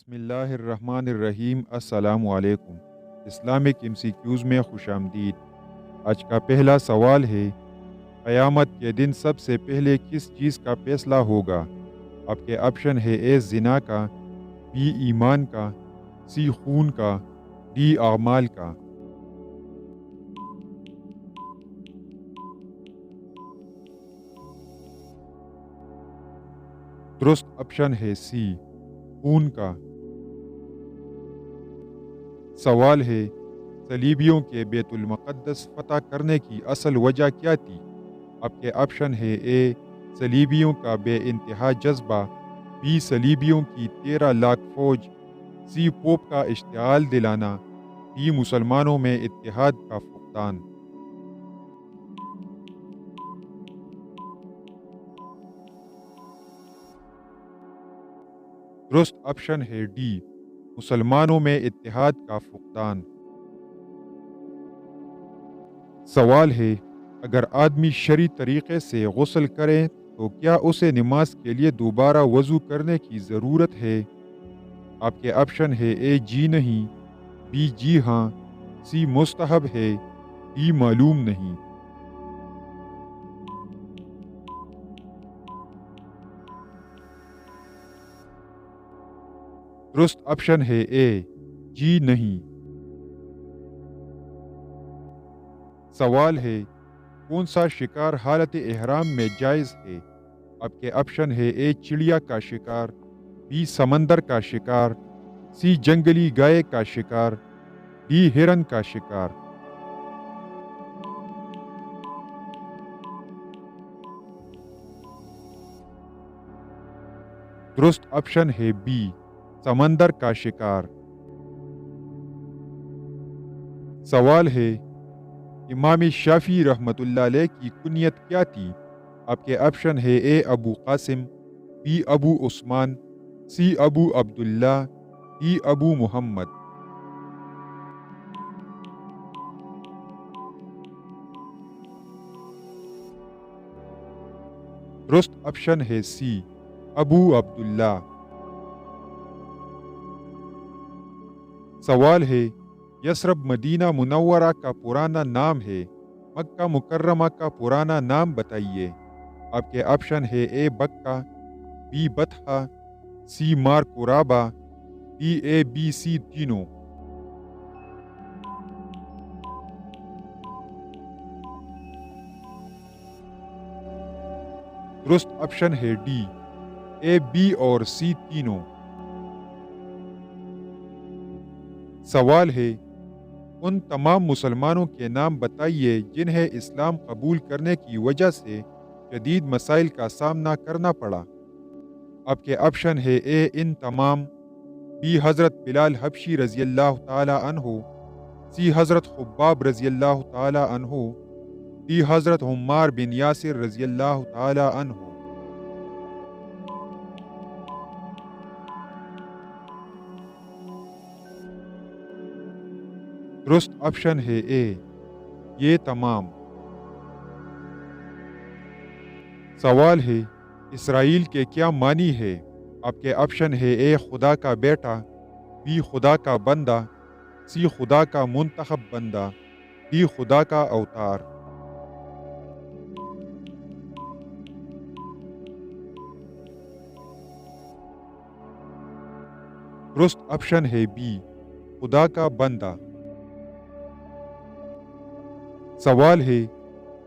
بسم اللہ الرحمن الرحیم۔ السلام علیکم۔ اسلامک MCQs میں خوش آمدید۔ آج کا پہلا سوال ہے، قیامت کے دن سب سے پہلے کس چیز کا فیصلہ ہوگا؟ آپ کے آپشن ہے: اے زنا کا، بی ایمان کا، سی خون کا، ڈی اعمال کا۔ درست آپشن ہے سی، خون کا۔ سوال ہے، صلیبیوں کے بیت المقدس فتح کرنے کی اصل وجہ کیا تھی؟ آپ کے آپشن ہے: اے صلیبیوں کا بے انتہا جذبہ، بی صلیبیوں کی 13 لاکھ فوج، سی پوپ کا اشتعال دلانا، ڈی مسلمانوں میں اتحاد کا فقدان۔ درست آپشن ہے ڈی، مسلمانوں میں اتحاد کا فقدان۔ سوال ہے، اگر آدمی شرعی طریقے سے غسل کرے تو کیا اسے نماز کے لیے دوبارہ وضو کرنے کی ضرورت ہے؟ آپ کے آپشن ہے: اے جی نہیں، بی جی ہاں، سی مستحب ہے، ڈی معلوم نہیں۔ درست آپشن ہے اے، جی نہیں۔ سوال ہے، کون سا شکار حالت احرام میں جائز ہے؟ آپ کے آپشن ہے: اے چڑیا کا شکار، بی سمندر کا شکار، سی جنگلی گائے کا شکار، ڈی ہرن کا شکار۔ درست آپشن ہے بی، سمندر کا شکار۔ سوال ہے، امام شافعی رحمۃ اللہ علیہ کی کنیت کیا تھی؟ آپ کے آپشن ہے: A Abu Qasim, B Abu Usman, C Abu Abdullah, D Abu Muhammad. درست آپشن ہے سی، ابو عبداللہ۔ سوال ہے، یثرب مدینہ منورہ کا پرانا نام ہے، مکہ مکرمہ کا پرانا نام بتائیے۔ آپ کے آپشن ہے: اے بکہ، بی بطحہ، سی مار قرابہ، ڈی اے بی سی تینوں۔ درست آپشن ہے ڈی، اے بی اور سی تینوں۔ سوال ہے، ان تمام مسلمانوں کے نام بتائیے جنہیں اسلام قبول کرنے کی وجہ سے شدید مسائل کا سامنا کرنا پڑا۔ آپ کے آپشن ہے: اے ان تمام، بی حضرت بلال حبشی رضی اللہ تعالی عنہ، سی حضرت خباب رضی اللہ تعالی عنہ، ڈی حضرت عمار بن یاسر رضی اللہ تعالی عنہ۔ درست آپشن ہے اے، یہ تمام۔ سوال ہے، اسرائیل کے کیا معنی ہے؟ آپ کے آپشن ہے: اے خدا کا بیٹا، بی خدا کا بندہ، سی خدا کا منتخب بندہ، ڈی خدا کا اوتار۔ درست آپشن ہے بی، خدا کا بندہ۔ سوال ہے،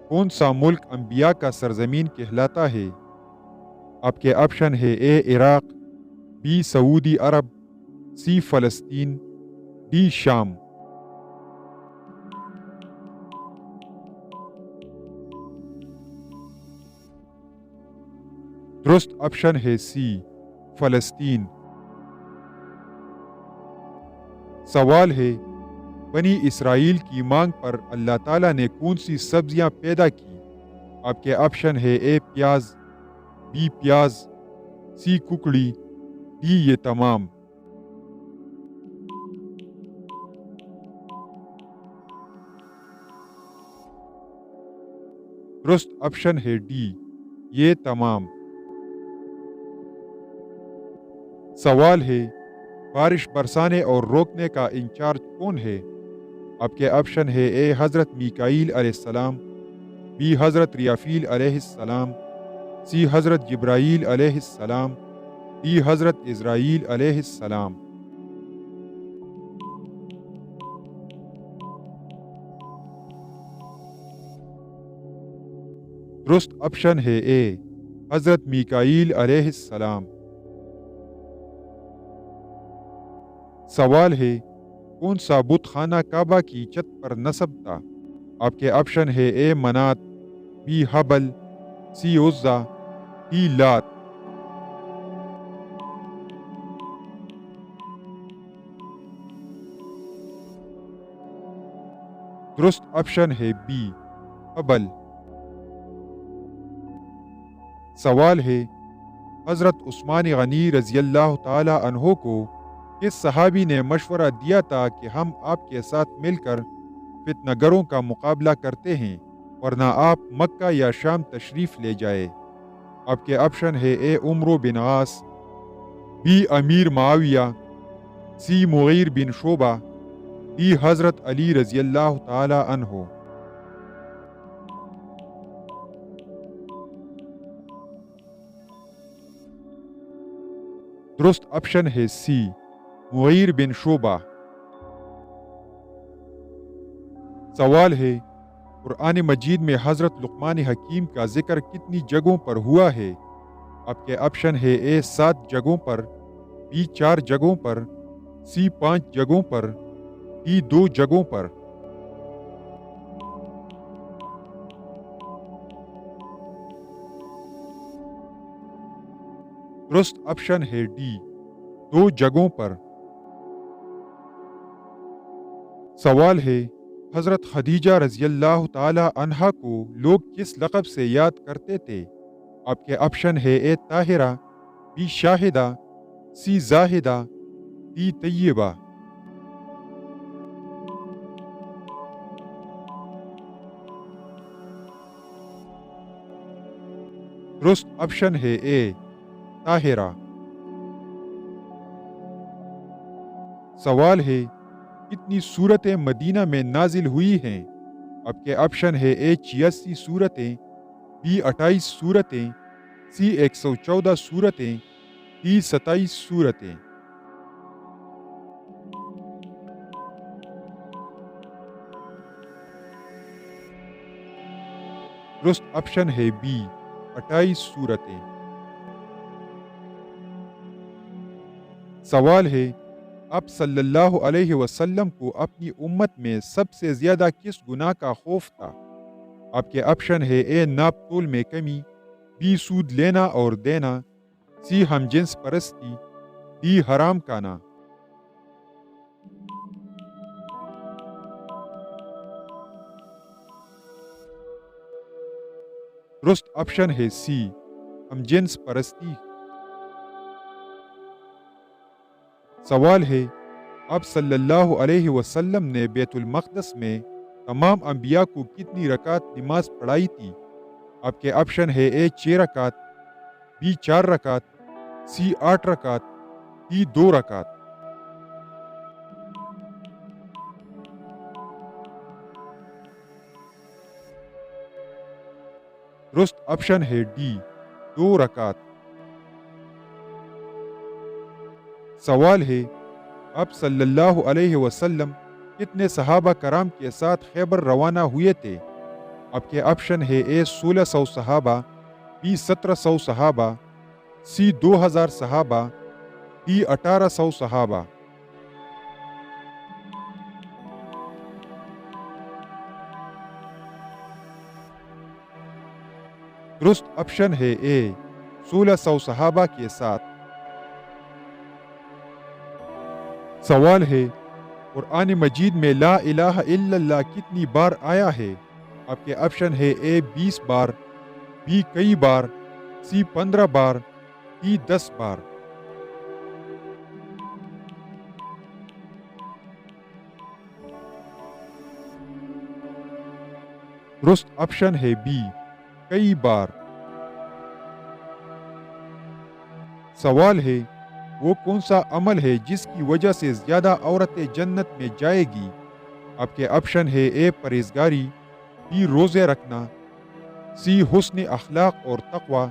کون سا ملک انبیاء کا سرزمین کہلاتا ہے؟ آپ کے آپشن ہے: اے عراق، بی سعودی عرب، سی فلسطین، ڈی شام۔ درست آپشن ہے سی، فلسطین۔ سوال ہے، بنی اسرائیل کی مانگ پر اللہ تعالیٰ نے کون سی سبزیاں پیدا کی؟ آپ کے آپشن ہے: اے پیاز، بی پیاز، سی ککڑی، ڈی یہ تمام۔ درست آپشن ہے ڈی، یہ تمام۔ سوال ہے، بارش برسانے اور روکنے کا انچارج کون ہے؟ آپ کے آپشن ہے اے حضرت میکائیل علیہ السلام، بی حضرت ریافیل علیہ السلام، سی حضرت جبرائیل علیہ السلام، ڈی حضرت اسرائیل علیہ السلام۔ درست آپشن ہے اے حضرت میکائیل علیہ السلام۔ سوال ہے کون سا بت خانہ کعبہ کی چھت پر نصب تھا؟ آپ کے آپشن ہے اے منات، بی حبل، سی عزا، ڈی لات۔ درست آپشن ہے بی حبل۔ سوال ہے حضرت عثمان غنی رضی اللہ تعالی عنہ کو کس صحابی نے مشورہ دیا تھا کہ ہم آپ کے ساتھ مل کر فتنہ گروں کا مقابلہ کرتے ہیں ورنہ آپ مکہ یا شام تشریف لے جائے؟ آپ کے آپشن ہے اے عمرو بن عاص، بی امیر معاویہ، سی مغیر بن شعبہ، ڈی حضرت علی رضی اللہ تعالی عنہ۔ درست آپشن ہے سی مغیر بن شعبہ۔ سوال ہے قرآن مجید میں حضرت لقمان حکیم کا ذکر کتنی جگہوں پر ہوا ہے؟ آپ کے آپشن ہے اے 7 جگہوں پر، بی 4 جگہوں پر، سی 5 جگہوں پر، ڈی 2 جگہوں پر۔ درست آپشن ہے ڈی 2 جگہوں پر۔ سوال ہے حضرت خدیجہ رضی اللہ تعالی عنہا کو لوگ کس لقب سے یاد کرتے تھے؟ آپ کے آپشن ہے A Tahira, B Shahida, C Zahida, D Tayyaba. درست آپشن ہے اے طاہرہ۔ سوال ہے کتنی سورتیں مدینہ میں نازل ہوئی ہیں؟ آپ کے آپشن ہے اے 86 سورتیں، بی 28 سورتیں، سی 114 سورتیں، ڈی 27 سورتیں۔ درست آپشن ہے بی 28 سورتیں۔ سوال ہے آپ صلی اللہ علیہ وسلم کو اپنی امت میں سب سے زیادہ کس گناہ کا خوف تھا؟ آپ کے آپشن ہے اے ناپ تول میں کمی، بی سود لینا اور دینا، سی ہم جنس پرستی، ڈی حرام کھانا۔ درست آپشن ہے سی ہم جنس پرستی۔ سوال ہے آپ صلی اللہ علیہ وسلم نے بیت المقدس میں تمام انبیاء کو کتنی رکعت نماز پڑھائی تھی؟ آپ کے آپشن ہے اے 6 رکعت، بی 4 رکعت، سی 8 رکعت، ڈی 2 رکعت۔ درست آپشن ہے ڈی 2 رکعت۔ سوال ہے آپ صلی اللہ علیہ وسلم کتنے صحابہ کرام کے ساتھ خیبر روانہ ہوئے تھے؟ آپ کے آپشن ہے اے 1600 صحابہ، بی 1700 صحابہ، سی 2000 صحابہ، ڈی 1800 صحابہ۔ درست آپشن ہے اے 1600 صحابہ کے ساتھ۔ سوال ہے قرآن مجید میں لا الہ الا اللہ کتنی بار آیا ہے؟ آپ کے آپشن ہے اے 20 بار، بی کئی بار، سی 15 بار، ڈی 10 بار۔ درست آپشن ہے بی کئی بار۔ سوال ہے وہ کون سا عمل ہے جس کی وجہ سے زیادہ عورتیں جنت میں جائے گی؟ آپ کے آپشن ہے اے پرہیزگاری، بی روزے رکھنا، سی حسن اخلاق اور تقوی،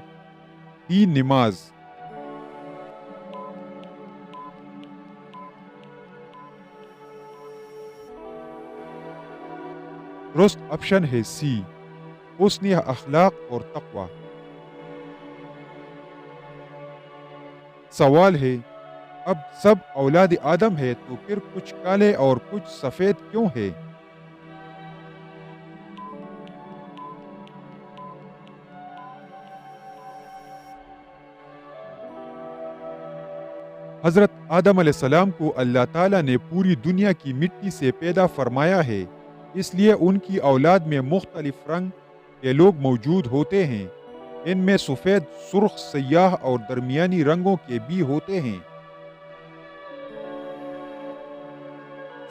ڈی نماز۔ درست آپشن ہے سی، حسن اخلاق اور تقوی۔ سوال ہے، اب سب اولاد آدم ہے تو پھر کچھ کالے اور کچھ سفید کیوں ہے؟ حضرت آدم علیہ السلام کو اللہ تعالیٰ نے پوری دنیا کی مٹی سے پیدا فرمایا ہے، اس لیے ان کی اولاد میں مختلف رنگ کے لوگ موجود ہوتے ہیں۔ ان میں سفید، سرخ، سیاہ اور درمیانی رنگوں کے بھی ہوتے ہیں۔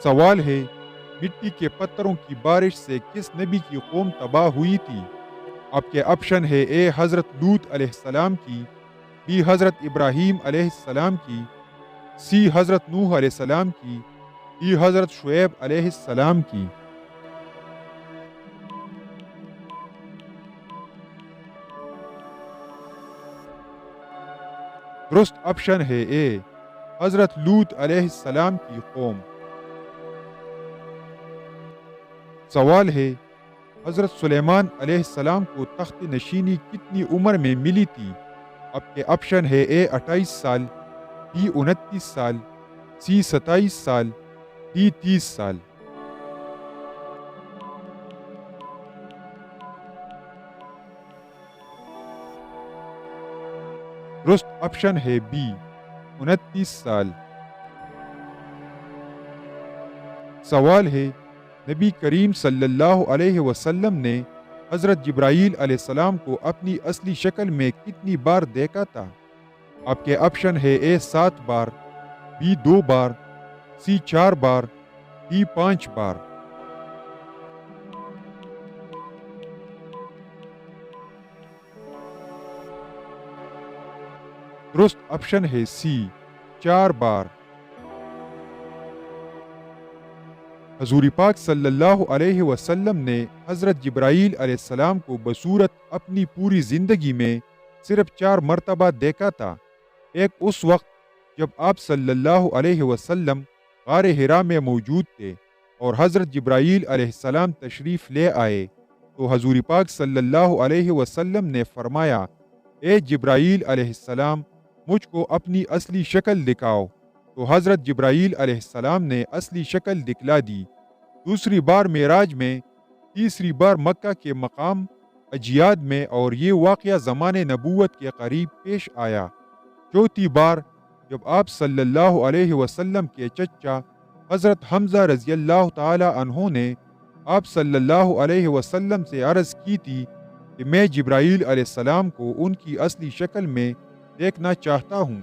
سوال ہے، مٹی کے پتھروں کی بارش سے کس نبی کی قوم تباہ ہوئی تھی؟ آپ کے آپشن ہے اے حضرت لوط علیہ السلام کی، بی حضرت ابراہیم علیہ السلام کی، سی حضرت نوح علیہ السلام کی، ڈی حضرت شعیب علیہ السلام کی۔ درست آپشن ہے اے حضرت لوط علیہ السلام کی قوم۔ سوال ہے، حضرت سلیمان علیہ السلام کو تخت نشینی کتنی عمر میں ملی تھی؟ آپ کے آپشن ہے اے 28 سال، بی 29 سال، سی 27 سال، ڈی 30 سال۔ درست آپشن ہے بی 29 سال۔ سوال ہے، نبی کریم صلی اللہ علیہ وسلم نے حضرت جبرائیل علیہ السلام کو اپنی اصلی شکل میں کتنی بار دیکھا تھا؟ آپ کے آپشن ہے اے 7 بار، be 2 bar, C 4 bar, D 5 بار۔ درست آپشن ہے سی 4 بار۔ حضور پاک صلی اللہ علیہ وسلم نے حضرت جبرائیل علیہ السلام کو بصورت اپنی پوری زندگی میں صرف 4 مرتبہ دیکھا تھا۔ ایک اس وقت جب آپ صلی اللہ علیہ وسلم غار حرا میں موجود تھے اور حضرت جبرائیل علیہ السلام تشریف لے آئے تو حضور پاک صلی اللہ علیہ وسلم نے فرمایا، اے جبرائیل علیہ السلام، مجھ کو اپنی اصلی شکل دکھاؤ۔ تو حضرت جبرائیل علیہ السلام نے اصلی شکل دکھلا دی۔ دوسری بار معراج میں، تیسری بار مکہ کے مقام اجیاد میں، اور یہ واقعہ زمان نبوت کے قریب پیش آیا۔ چوتھی بار جب آپ صلی اللہ علیہ وسلم کے چچا حضرت حمزہ رضی اللہ تعالی عنہ نے آپ صلی اللہ علیہ وسلم سے عرض کی تھی کہ میں جبرائیل علیہ السلام کو ان کی اصلی شکل میں دیکھنا چاہتا ہوں۔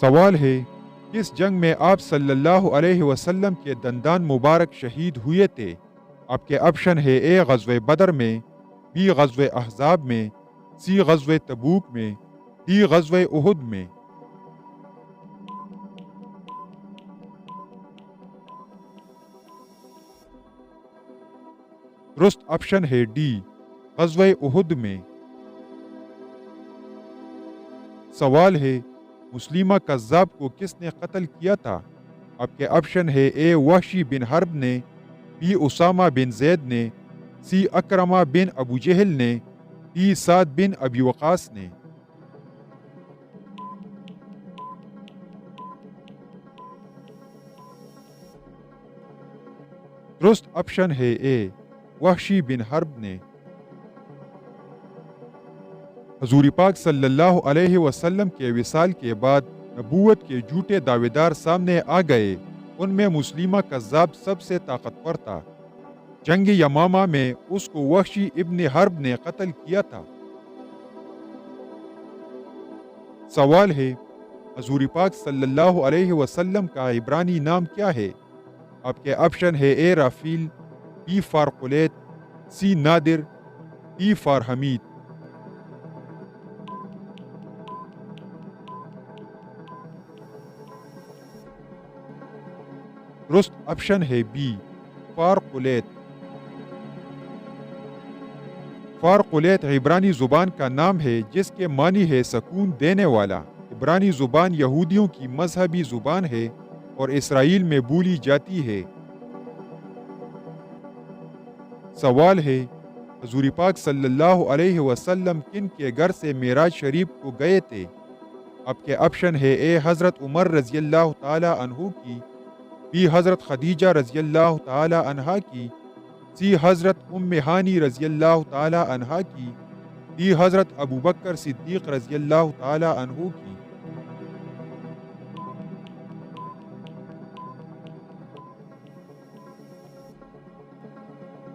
سوال ہے، کس جنگ میں آپ صلی اللہ علیہ وسلم کے دندان مبارک شہید ہوئے تھے؟ آپ کے آپشن ہے اے غزوہ بدر میں، بی غزوہ احزاب میں، سی غزوہ تبوک میں، ڈی غزوہ احد میں۔ درست آپشن ہے ڈی غزوہ احد میں۔ سوال ہے، مسلیمہ کذاب کو کس نے قتل کیا تھا؟ آپ کے آپشن ہے اے وحشی بن حرب نے، بی اسامہ بن زید نے، سی اکرمہ بن ابو جہل نے، ڈی سعد بن ابی وقاص نے۔ درست آپشن ہے اے وحشی بن حرب نے۔ حضور پاک صلی اللہ علیہ وسلم کے وصال کے بعد نبوت کے جھوٹے دعوے دار سامنے آ گئے۔ ان میں مسلیمہ کذاب سب سے طاقتور تھا۔ جنگ یمامہ میں اس کو وحشی ابن حرب نے قتل کیا تھا۔ سوال ہے، حضور پاک صلی اللہ علیہ وسلم کا عبرانی نام کیا ہے؟ آپ کے آپشن ہے A Rafil, B Faraqlit, C Nadir, D Farhamid. درست آپشن ہے بی فارقلیت۔ فارقلیت عبرانی زبان کا نام ہے جس کے معنی ہے سکون دینے والا۔ عبرانی زبان یہودیوں کی مذہبی زبان ہے اور اسرائیل میں بولی جاتی ہے۔ سوال ہے حضور پاک صلی اللہ علیہ وسلم کن کے گھر سے معراج شریف کو گئے تھے؟ آپ کے آپشن ہے اے حضرت عمر رضی اللہ تعالی عنہ کی، بی حضرت خدیجہ رضی اللہ تعالی عنہا کی، سی حضرت ام ہانی رضی اللہ تعالی عنہا کی، دی حضرت ابو بکر صدیق رضی اللہ تعالی عنہ کی۔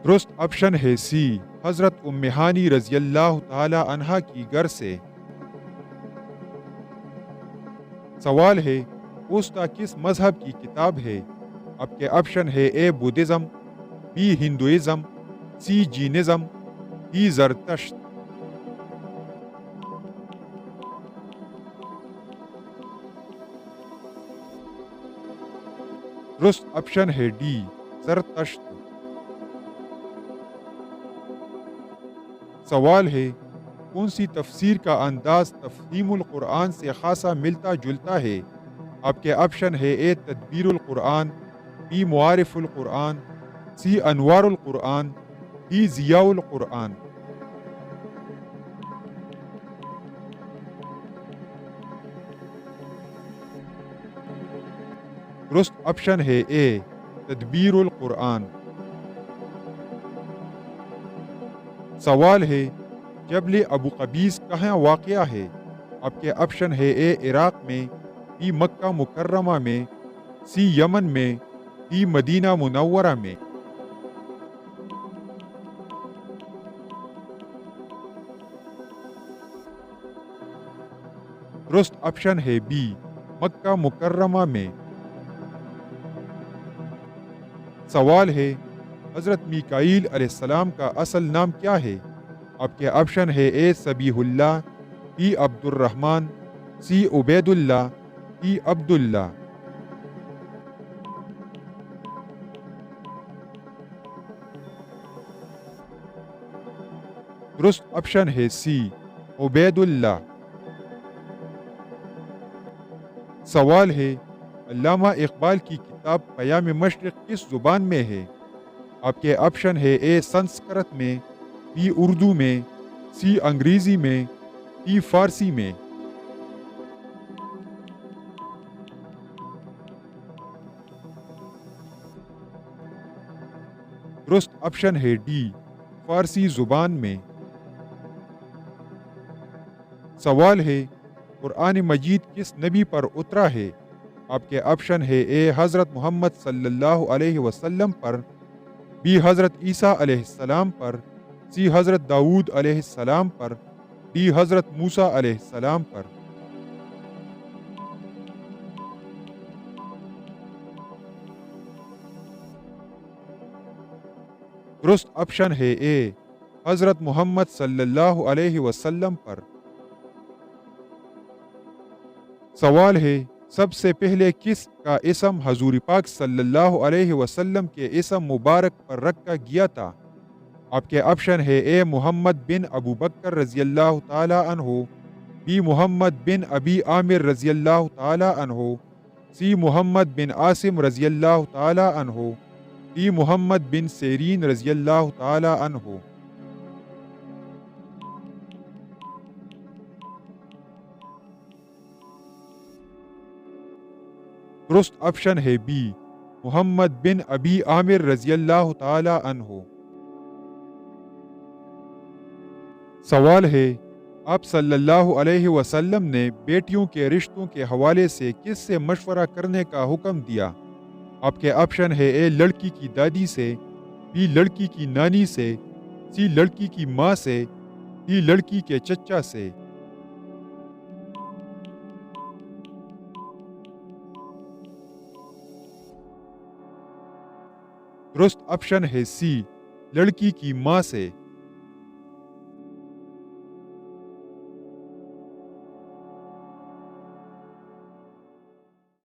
درست آپشن ہے سی حضرت ام ہانی رضی اللہ تعالی عنہا کی گھر سے۔ سوال ہے اوستا کس مذہب کی کتاب ہے؟ آپ کے آپشن ہے A Buddhism, B Hinduism, C Jainism, D Zartosht. درست آپشن ہے ڈی زرتشت۔ سوال ہے کون سی تفسیر کا انداز تفہیم القرآن سے خاصا ملتا جلتا ہے؟ آپ کے آپشن ہے اے تدبیر القرآن، بی معارف القرآن، سی انوار القرآن، دی ضیاء القرآن۔ درست آپشن ہے اے تدبیر القرآن۔ سوال ہے جبل ابو قبیس کہاں واقع ہے؟ آپ کے آپشن ہے اے عراق میں، بی مکہ مکرمہ میں، سی یمن میں، دی مدینہ منورہ میں۔ درست آپشن ہے بی مکہ مکرمہ میں۔ سوال ہے حضرت میکائیل علیہ السلام کا اصل نام کیا ہے؟ آپ کے آپشن ہے اے سبیح اللہ، بی عبد الرحمن، سی عبید اللہ، دی عبداللہ۔ درست آپشن ہے سی عبید اللہ۔ سوال ہے علامہ اقبال کی کتاب پیام مشرق کس زبان میں ہے؟ آپ کے آپشن ہے اے سنسکرت میں، بی اردو میں، سی انگریزی میں، دی فارسی میں۔ درست آپشن ہے ڈی فارسی زبان میں۔ سوال ہے قرآن مجید کس نبی پر اترا ہے؟ آپ کے آپشن ہے اے حضرت محمد صلی اللہ علیہ وسلم پر، بی حضرت عیسیٰ علیہ السلام پر، سی حضرت داؤد علیہ السلام پر، دی حضرت موسیٰ علیہ السلام پر۔ درست آپشن ہے اے حضرت محمد صلی اللہ علیہ وسلم پر۔ سوال ہے سب سے پہلے کس کا اسم حضور پاک صلی اللہ علیہ وسلم کے اسم مبارک پر رکھا گیا تھا؟ آپ کے آپشن ہے اے محمد بن ابو بکر رضی اللہ تعالی عنہ، بی محمد بن ابی عامر رضی اللہ تعالی عنہ، سی محمد بن عاصم رضی اللہ تعالی عنہ، دی محمد بن سیرین رضی اللہ تعالی عنہ۔ درست آپشن ہے بی محمد بن ابی عامر رضی اللہ تعالی عنہ۔ سوال ہے آپ صلی اللہ علیہ وسلم نے بیٹیوں کے رشتوں کے حوالے سے کس سے مشورہ کرنے کا حکم دیا؟ آپ کے آپشن ہے اے لڑکی کی دادی سے، بی لڑکی کی نانی سے، سی لڑکی کی ماں سے، دی لڑکی کے چچا سے۔ درست آپشن ہے سی لڑکی کی ماں سے۔